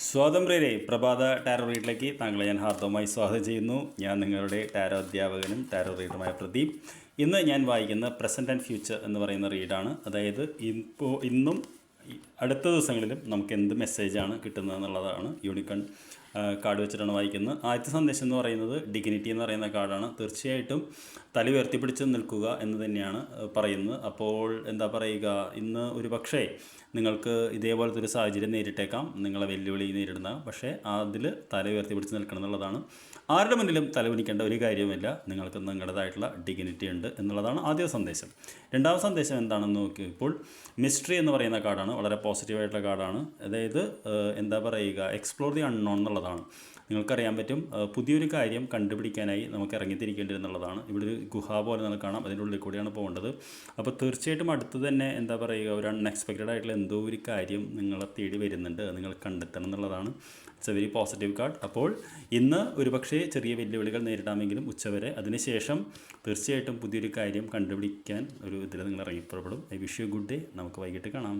സ്വാതന്ത്ര്യരെ പ്രഭാത ടാരോ റീഡിലേക്ക് താങ്കളെ ഞാൻ ഹാർദവമായി സ്വാഗതം ചെയ്യുന്നു. ഞാൻ നിങ്ങളുടെ ടാരോ അധ്യാപകനും ടാരോ റീഡറുമായ പ്രദീപ്. ഇന്ന് ഞാൻ വായിക്കുന്ന പ്രസൻറ്റ് ആൻഡ് ഫ്യൂച്ചർ എന്ന് പറയുന്ന റീഡാണ്. അതായത് ഇന്നും അടുത്ത ദിവസങ്ങളിലും നമുക്ക് എന്ത് മെസ്സേജാണ് കിട്ടുന്നത് എന്നുള്ളതാണ്. യൂണിക്കൺ കാർഡ് വെച്ചിട്ടാണ് വായിക്കുന്നത്. ആദ്യത്തെ സന്ദേശം എന്ന് പറയുന്നത് ഡിഗ്നിറ്റി എന്ന് പറയുന്ന കാർഡാണ്. തീർച്ചയായിട്ടും തല ഉയർത്തിപ്പിടിച്ച് നിൽക്കുക എന്ന് തന്നെയാണ് പറയുന്നത്. അപ്പോൾ എന്താ പറയുക, ഇന്ന് ഒരു പക്ഷേ നിങ്ങൾക്ക് ഇതേപോലത്തെ ഒരു സാഹചര്യം നേരിട്ടേക്കാം, നിങ്ങളെ വെല്ലുവിളി നേരിടുന്ന. പക്ഷേ അതിൽ തല ഉയർത്തിപ്പിടിച്ച് നിൽക്കണം എന്നുള്ളതാണ്. ആരുടെ മുന്നിലും തലകുനിക്കേണ്ട ഒരു കാര്യവുമില്ല. നിങ്ങൾക്ക് നിങ്ങളുടേതായിട്ടുള്ള ഡിഗ്നിറ്റി ഉണ്ട് എന്നുള്ളതാണ് ആദ്യ സന്ദേശം. രണ്ടാമത്തെ സന്ദേശം എന്താണെന്ന് നോക്കിയപ്പോൾ മിസ്റ്ററി എന്ന് പറയുന്ന കാർഡാണ്. വളരെ പോസിറ്റീവായിട്ടുള്ള കാർഡാണ്. അതായത് എന്താ പറയുക, എക്സ്പ്ലോർ ദി അൺനോൺ എന്നുള്ളതാണ്. നിങ്ങൾക്കറിയാൻ പറ്റും, പുതിയൊരു കാര്യം കണ്ടുപിടിക്കാനായി നമുക്ക് ഇറങ്ങിത്തിരിക്കേണ്ടിരുന്നുള്ളതാണ്. ഇവിടെ ഒരു ഗുഹ പോലെ നമുക്ക് കാണാം, അതിൻ്റെ ഉള്ളിൽ കൂടിയാണ് പോകേണ്ടത്. അപ്പോൾ തീർച്ചയായിട്ടും അടുത്ത് തന്നെ എന്താ പറയുക, ഒരു അൺഎക്സ്പെക്റ്റഡ് ആയിട്ടുള്ള എന്തോ ഒരു കാര്യം നിങ്ങളെ തേടി വരുന്നുണ്ട്, നിങ്ങൾ കണ്ടെത്തണം എന്നുള്ളതാണ്. It's A very positive card. അപ്പോൾ ഇന്ന് ഒരുപക്ഷേ ചെറിയ വെല്ലുവിളികൾ നേരിടാമെങ്കിലും ഉച്ചവരെ, അതിനുശേഷം തീർച്ചയായിട്ടും പുതിയൊരു കാര്യം കണ്ടുപിടിക്കാൻ ഒരു ഇതിൽ നിങ്ങൾ ഇറങ്ങിപ്പുറപ്പെടും. I wish you good day. നമുക്ക് വൈകിട്ട് കാണാം.